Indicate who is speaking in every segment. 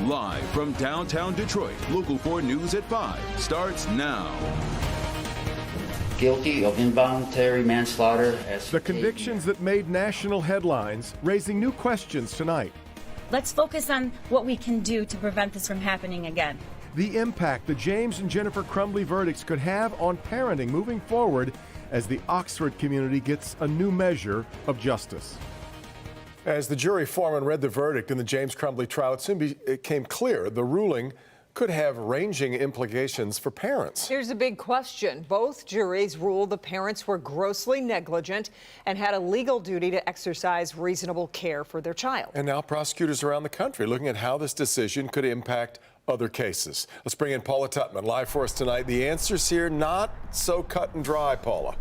Speaker 1: Live from downtown Detroit, Local 4 News at 5 starts now.
Speaker 2: Guilty of involuntary manslaughter.
Speaker 3: The convictions that made national headlines, raising new questions tonight.
Speaker 4: Let's focus on what we can do to prevent this from happening again.
Speaker 3: The impact the James and Jennifer Crumbley verdicts could have on parenting moving forward as the Oxford community gets a new measure of justice. As the jury foreman read the verdict in the James Crumbley trial, it soon became clear the ruling could have ranging implications for parents.
Speaker 5: Here's a big question. Both juries ruled the parents were grossly negligent and had a legal duty to exercise reasonable care for their child.
Speaker 3: And now prosecutors around the country looking at how this decision could impact other cases. Let's bring in Paula Tutman live for us tonight. The answers here not so cut and dry, Paula.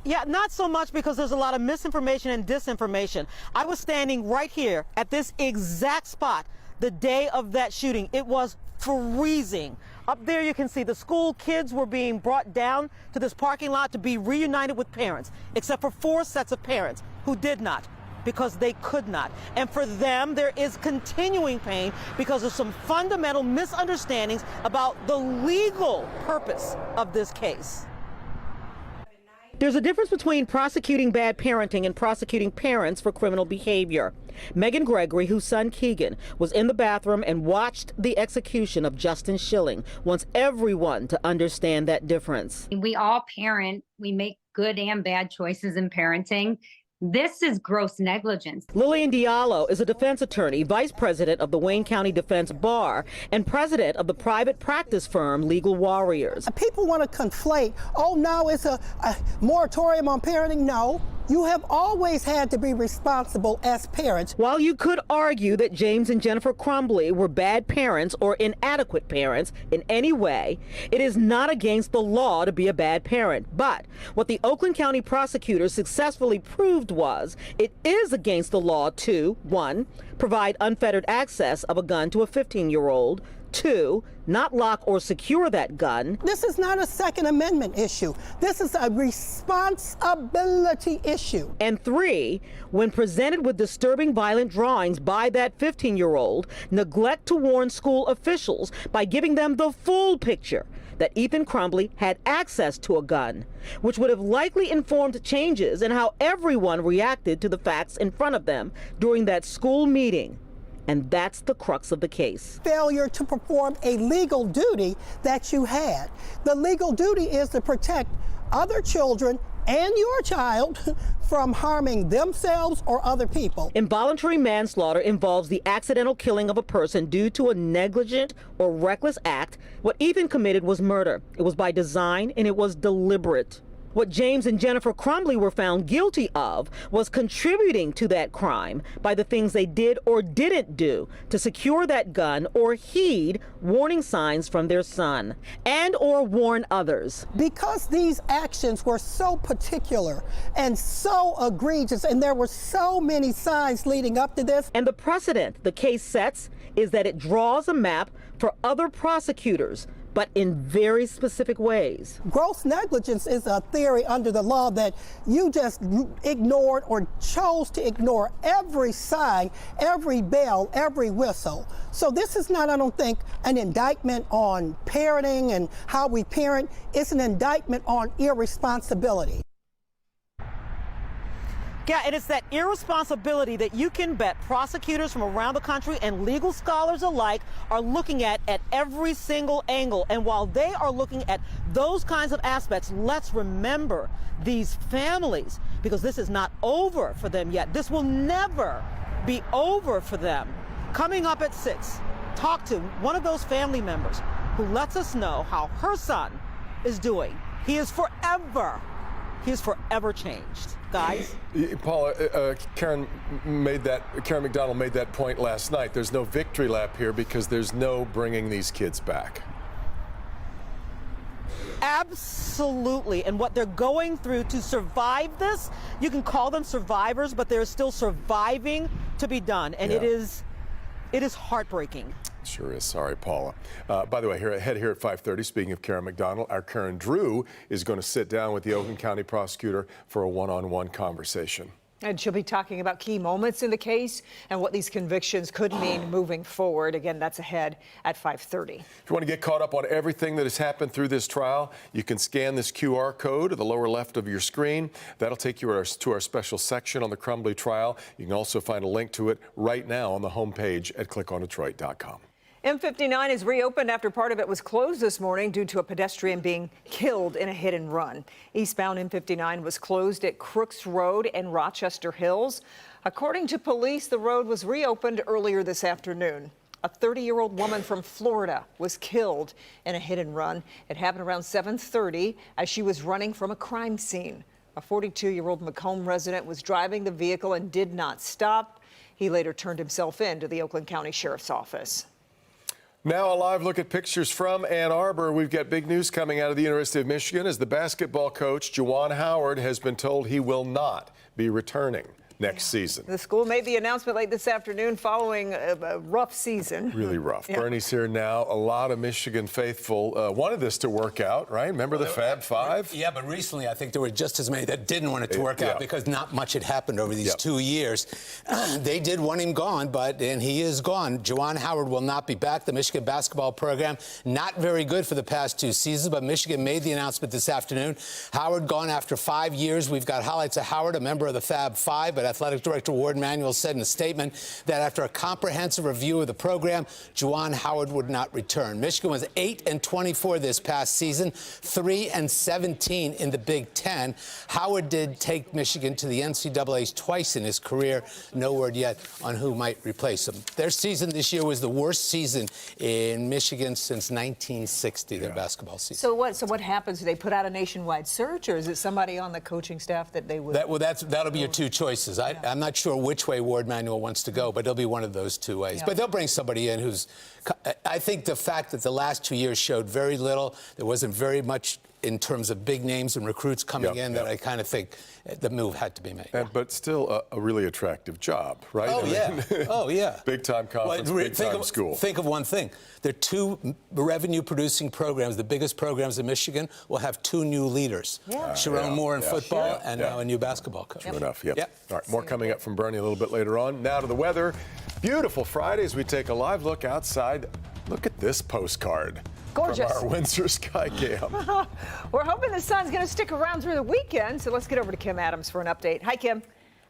Speaker 6: Yeah, not so much, because there's a lot of misinformation and disinformation. I was standing right here at this exact spot the day of that shooting. It was freezing. Up there you can see the school kids were being brought down to this parking lot to be reunited with parents, except for 4 sets of parents who did not, because they could not. And for them, there is continuing pain because of some fundamental misunderstandings about the legal purpose of this case. There's a difference between prosecuting bad parenting and prosecuting parents for criminal behavior. Megan Gregory, whose son Keegan was in the bathroom and watched the execution of Justin Schilling, wants everyone to understand that difference.
Speaker 7: We all parent, we make good and bad choices in parenting. This is gross negligence.
Speaker 6: Lillian Diallo is a defense attorney, vice president of the Wayne County Defense Bar, and president of the private practice firm Legal Warriors.
Speaker 8: People want to conflate, oh, now it's a moratorium on parenting. No, you have always had to be responsible as parents.
Speaker 6: While you could argue that James and Jennifer Crumbley were bad parents or inadequate parents in any way, it is not against the law to be a bad parent. But what the Oakland County prosecutors successfully proved was it is against the law to, 1, provide unfettered access of a gun to a 15-year-old, 2, not lock or secure that gun.
Speaker 8: This is not a Second Amendment issue. This is a responsibility issue.
Speaker 6: And 3, when presented with disturbing violent drawings by that 15-year-old, neglect to warn school officials by giving them the full picture that Ethan Crumbley had access to a gun, which would have likely informed changes in how everyone reacted to the facts in front of them during that school meeting. And that's the crux of the case.
Speaker 8: Failure to perform a legal duty that you had. The legal duty is to protect other children and your child from harming themselves or other people.
Speaker 6: Involuntary manslaughter involves the accidental killing of a person due to a negligent or reckless act. What Ethan committed was murder. It was by design and it was deliberate. What James and Jennifer Crumbley were found guilty of was contributing to that crime by the things they did or didn't do to secure that gun or heed warning signs from their son and or warn others.
Speaker 8: Because these actions were so particular and so egregious, and there were so many signs leading up to this.
Speaker 6: And the precedent the case sets is that it draws a map for other prosecutors, but in very specific ways.
Speaker 8: Gross negligence is a theory under the law that you just ignored or chose to ignore every sign, every bell, every whistle. So this is not, I don't think, an indictment on parenting and how we parent. It's an indictment on irresponsibility.
Speaker 6: Yeah, and it's that irresponsibility that you can bet prosecutors from around the country and legal scholars alike are looking at every single angle. And while they are looking at those kinds of aspects, let's remember these families, because this is not over for them yet. This will never be over for them. Coming up at 6, talk to one of those family members who lets us know how her son is doing. He is forever changed. Guys?
Speaker 3: Paula, Karen McDonald made that point last night. There's no victory lap here because there's no bringing these kids back.
Speaker 6: Absolutely. And what they're going through to survive this, you can call them survivors, but there's still surviving to be done. And
Speaker 3: yeah.
Speaker 6: It is heartbreaking.
Speaker 3: Sure is. Sorry, Paula. By the way, here at 5:30, speaking of Karen McDonald, our Karen Drew is going to sit down with the Oakland County prosecutor for a one-on-one conversation.
Speaker 5: And she'll be talking about key moments in the case and what these convictions could mean moving forward. Again, that's ahead at 5:30.
Speaker 3: If you want to get caught up on everything that has happened through this trial, you can scan this QR code at the lower left of your screen. That'll take you to our special section on the Crumbly trial. You can also find a link to it right now on the homepage at clickondetroit.com.
Speaker 5: M59 is reopened after part of it was closed this morning due to a pedestrian being killed in a hit and run. Eastbound M59 was closed at Crooks Road and Rochester Hills. According to police, the road was reopened earlier this afternoon. A 30-year-old woman from Florida was killed in a hit and run. It happened around 7:30 as she was running from a crime scene. A 42-year-old Macomb resident was driving the vehicle and did not stop. He later turned himself in to the Oakland County Sheriff's Office.
Speaker 3: Now a live look at pictures from Ann Arbor. We've got big news coming out of the University of Michigan as the basketball coach, Juwan Howard, has been told he will not be returning next season.
Speaker 5: The school made the announcement late this afternoon following a rough season.
Speaker 3: Really rough.
Speaker 5: Yeah.
Speaker 3: Bernie's here now. A lot of Michigan faithful wanted this to work out, right? Remember the Fab Five?
Speaker 9: Yeah, but recently I think there were just as many that didn't want it to work out because not much had happened over these 2 years. They did want him gone, and he is gone. Juwan Howard will not be back. The Michigan basketball program, not very good for the past 2 seasons, but Michigan made the announcement this afternoon. Howard gone after 5 years. We've got highlights of Howard, a member of the Fab Five, but Athletic Director Ward Manuel said in a statement that after a comprehensive review of the program, Juwan Howard would not return. Michigan was 8-24 this past season, 3-17 in the Big Ten. Howard did take Michigan to the NCAA's twice in his career. No word yet on who might replace him. Their season this year was the worst season in Michigan since 1960, their basketball season.
Speaker 5: So what happens? Do they put out a nationwide search, or is it somebody on the coaching staff that they would?
Speaker 9: That'll be your two choices. I'm not sure which way Ward Manuel wants to go, but it'll be one of those two ways. But they'll bring somebody in who's. I think the fact that the last 2 years showed very little, there wasn't very much in terms of big names and recruits coming in, that I kind of think the move had to be made.
Speaker 3: But still a really attractive job, right?
Speaker 9: Oh, yeah.
Speaker 3: Big-time conference, big-time school.
Speaker 9: Think of one thing. There are 2 revenue-producing programs. The biggest programs in Michigan will have 2 new leaders. Sharon Moore in football and now a new basketball coach.
Speaker 3: True enough, All right, more coming up from Bernie a little bit later on. Now to the weather. Beautiful Friday as we take a live look outside. Look at this postcard.
Speaker 5: Gorgeous.
Speaker 3: From our Windsor Sky Cam.
Speaker 5: We're hoping the sun's going to stick around through the weekend, so let's get over to Kim Adams for an update. Hi, Kim.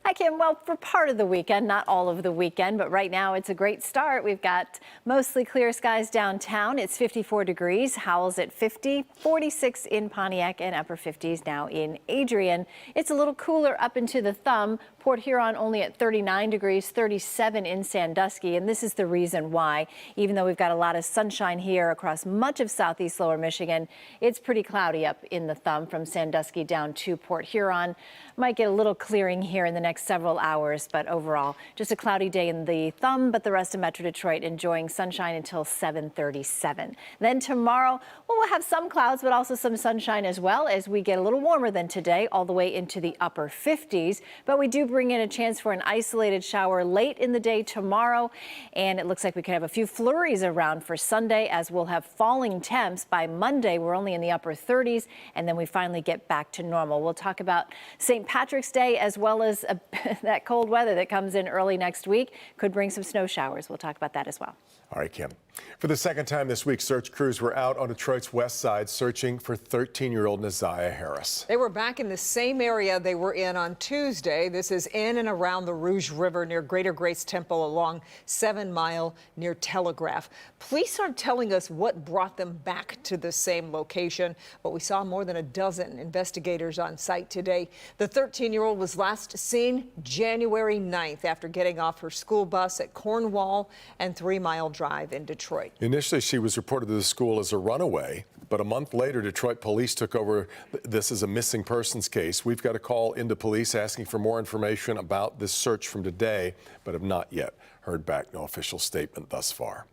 Speaker 10: Hi, Kim. Well, for part of the weekend, not all of the weekend, but right now it's a great start. We've got mostly clear skies downtown. It's 54 degrees, Howell's at 50, 46 in Pontiac, and upper 50s now in Adrian. It's a little cooler up into the thumb. Port Huron only at 39 degrees, 37 in Sandusky, and this is the reason why. Even though we've got a lot of sunshine here across much of southeast lower Michigan, it's pretty cloudy up in the thumb from Sandusky down to Port Huron. Might get a little clearing here in the next several hours, but overall just a cloudy day in the thumb, but the rest of Metro Detroit enjoying sunshine until 7:37. Then tomorrow, well, we'll have some clouds, but also some sunshine as well as we get a little warmer than today, all the way into the upper 50s. But we do bring in a chance for an isolated shower late in the day tomorrow, and it looks like we could have a few flurries around for Sunday, as we'll have falling temps. By Monday, we're only in the upper 30s, and then we finally get back to normal. We'll talk about St. Patrick's Day as well as that cold weather that comes in early next week. Could bring some snow showers. We'll talk about that as well.
Speaker 3: All right, Kim. For the second time this week, search crews were out on Detroit's west side searching for 13-year-old Naziah Harris.
Speaker 5: They were back in the same area they were in on Tuesday. This is in and around the Rouge River near Greater Grace Temple along 7 Mile near Telegraph. Police aren't telling us what brought them back to the same location, but we saw more than a dozen investigators on site today. The 13-year-old was last seen January 9th after getting off her school bus at Cornwall and 3 Mile Drive in Detroit.
Speaker 3: Initially, she was reported to the school as a runaway, but a month later, Detroit police took over this as a missing persons case. We've got a call into police asking for more information about this search from today, but have not yet heard back. No official statement thus far.